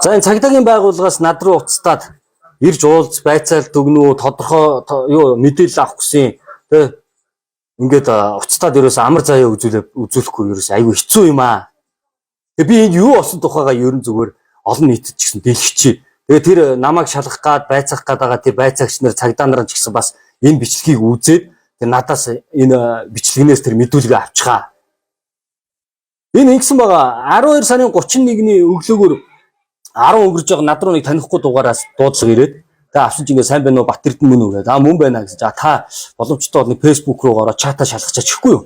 За энэ цагдаагийн байгууллагаас над руу уцтаад ирж уулз байцаал дүгнүү тодорхой юу мэдээлэл авах гэсэн тэгээ ингээд уцтаад ерөөсөө амар заяа үзүүлэхгүй ерөөсөө айгүй хэцүү юм аа. Тэгээ би энэ юу болсон тухайгаа ерөн зүгээр олон нийтэд ч гэсэн дэлгэчээ. Тэгээ тэр намайг шалгах гад байцаах гад байгаа тэр байцаагч нар цагдаа нар ч гэсэн бас энэ бичлэгийг үзээд тэр надаас энэ бичлэгнээс тэр мэдүүлгээ авчихаа. Энэ ингэсэн байгаа 12 сарын 31-ний өглөөгөр 10 өнгөрж байгаа над руу нэг танихгүй дугаараас дуудлага ирээд тэгээ авчиж ингээ сайн байна уу Бат Эрдэнэ мөн үү гэдэг. Мөн байна гэж. Та боломжтой бол нэг Facebook руу ороод чатаа шалгачаа чихгүй юу?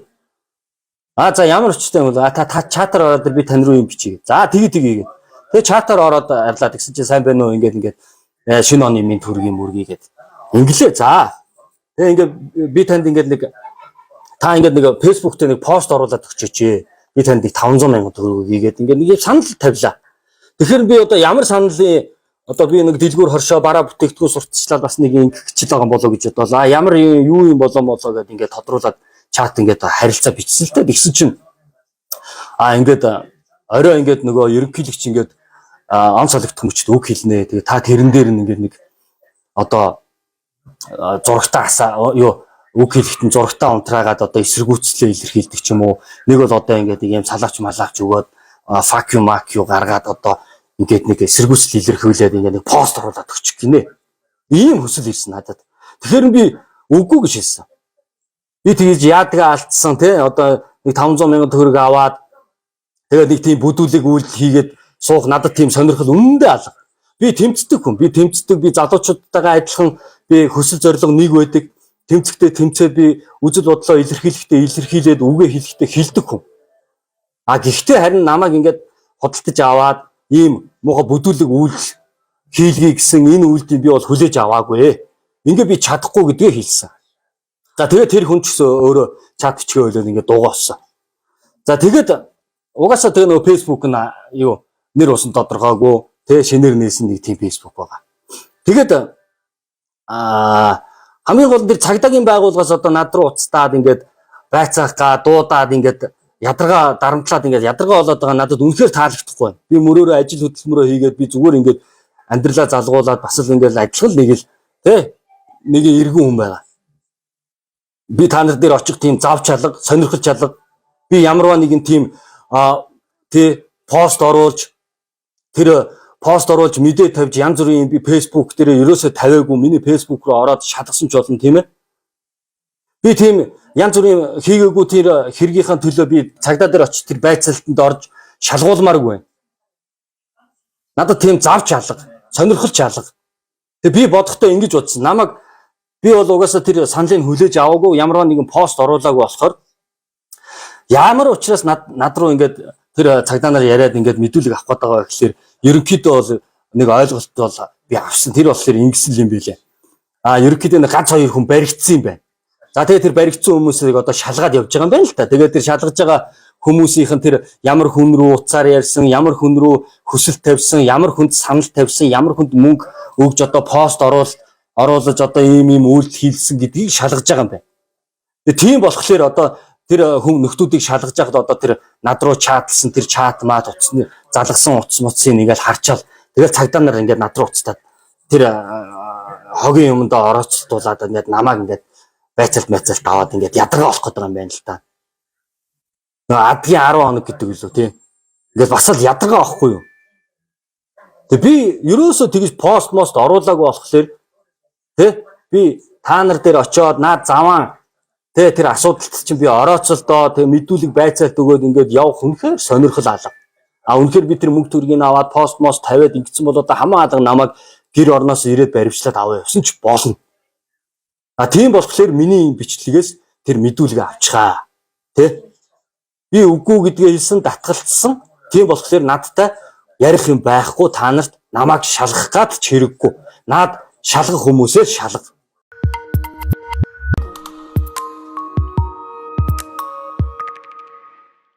За ямар өчтэй юм бол та чатаар ороод би тань руу юм бичье. За тэгээ. Тэгээ чатаар ороод арлаад гэсэн чинь сайн байна уу ингээд шинэ оны минь төргийн мөргий гэдэг. Инглээ. За. Тэгээ ингээд би танд ингээд нэг та ингээд нэг Facebook дээр нэг пост оруулаад өгчөөч. Би танд 500 сая төгрөг хийгээд ингээд нэг санал тавилаа. Тэгэхээр би одоо ямар саналын одоо би нэг дэлгүүр хоршоо бараа бүтээгдэхүүн сурталчлаад бас нэг ингэхчил байгаа болоо гэж бодлоо. Ямар юу юм болоо гэдэг ингээд тодруулаад чат ингээд харилцаа бичсэн л та тэгсэн чинь ингээд орой ингээд нөгөө ерөнхийлөгч ингээд он солигдох мөчд үг хэлнэ. Тэгээ та тэрэн дээр ингээд нэг одоо зурагтаа юу үг хэлэхэд зурагтаа унтраагаад одоо эсэргүүцлээ илэрхийлдэг ч юм уу. Нэг бол одоо ингээд ийм салаач малаач өгөөд fuck you гаргаад одоо ингээд нэг эсэргүүцэл илэрхийлээд ингээд нэг пост оруулаад өгчих гинэ. Ийм хүсэл ирсэн надад. Тэгэхээр би үгүй гэж хэлсэн. Би тэгж яадгаа алдсан тий одоо нэг 500 сая төгрөг аваад тэгээд нэг тийм бүдүүлэг үйлдэл хийгээд суух надад тийм сонирхол үнэндээ алга. Би тэмцдэг хүн. Би залуучуудтайгаа адилхан би хүсэл зорилго нэг байдаг. Тэмцэхдээ тэмцээд би үзэл бодлоо илэрхийлээд үгээ хэлэхдээ хэлдэг хүн. Гэхдээ харин намайг ингээд хөдөлтөж аваад ийм муухай бүдүүлэг үйлдэл хийлгэе гэсэн энэ үйлдэлийг би бол хүлээж аваагүй. Ингээ би чадахгүй гэдгээ хэлсэн. За тэгээд тэр хүн ч гэсэн өөрөө чат бичгээ ойлоод ингээ дуугаасан. За тэгээд угаасаа тэгээ нөгөө Facebook нь юу нэр усан тодорхойгүй тэгээ шинээр нээсэн нэг тийм Facebook байгаа. Тэгээд хамгийн гол нь цагдаагийн байгууллагаас одоо над руу уцтаад ингээд байцаах га дуудаад ингээд ядаргаа дарамтлаад ингээд ядаргаа болоод байгаа надад үнэхээр таалагдахгүй байна. Би мөрөөрөө ажил хөдөлмөрөө хийгээд би зүгээр ингээд амьдралаа залгуулад бас л ингээд адилхан нэг л нэг эргэн хүн байгаа. Би та нар дээр очих тийм зав чалга, сонирхол чалга. Би ямарваа нэгэн тийм пост оруулж мэдээ тавьж янз бүрийн би Facebook дээр ерөөсөө тавиагүй миний Facebook руу ороод шалгасан ч болно тийм ээ. Би тийм янз бүрийн хийгээгүй тэр хэргийнхаа төлөө би цагдаа дээр очиж тэр байцаалтанд орж шалгуулмааргүй байна. Надад тийм зав чалга, сонирхол чалга. Тэгээ би бодохдоо ингэж бодсон. Намайг би бол угаасаа тэр саналыг хүлээж аваагүй ямарваа нэгэн пост оруулаагүй болохоор ямар учраас над руу ингээд тэр цагдаа нар яриад ингээд мэдүүлэг авах гээд байгаа гэхэлэр ерөнхийдөө бол нэг ойлголт бол би авсан. Тэр болохоор ингэсэн юм билээ. Ерөнхийдөө нэг ганц хоёр хүн баригдсан юм байна. За тэгээд тэр баригдсан хүмүүсийг одоо шалгаад явж байгаа юм байна л та. Тэгээд тэр шалгаж байгаа хүмүүсийнх нь тэр ямар хүн рүү уцаар ярьсан, ямар хүн рүү хүсэл тавьсан, ямар хүнд санал тавьсан, ямар хүнд мөнгө өгж одоо пост оруулж одоо ийм үйлдэл хийлсэн гэдгийг шалгаж байгаа юм байна. Тэгээд тийм болохоор одоо тэр хүн нөхдүүдийг шалгаж байхад одоо тэр над руу чатлсан тэр чат мат утасны залгасан утас муцыг ингээл харчаал тэгэл цагдаа нар ингээд над руу уцтаад тэр хогийн юмд орооцолтуулаад ингээд намайг ингээд байцаалт аваад ингээд ядаргаа болох гэдэг юм байна л та. Нөгөө адгийн 10 хоног гэдэг үлээ тий. Ингээд бас л ядаргаа авахгүй юу. Тэг би ерөөсөө тэгж пост оруулаагүй болохоор тий би та нар дээр очиод наад заван тэр асуудалд чинь би орооцолдоо тэг мэдүүлэг байцаалт өгөөд ингээд явах үнэхээр сонирхол алга. Үнэхээр би тэр мөнгө төргийг аваад пост тавиад ингэсэн бол одоо хамаа алга намайг гэр орноос ирээд баривчлаад аваа явсан ч болно. Тийм болохоор миний бичлэгээс тэр мэдүүлгээ авчихаа. Тэ? Би үгүй гэдгээ хэлсэн, татгалцсан. Тийм болохоор надтай ярих юм байхгүй та нарт намайг шалгах гад ч хэрэггүй. Наад шалгах хүмүүсээ шалга.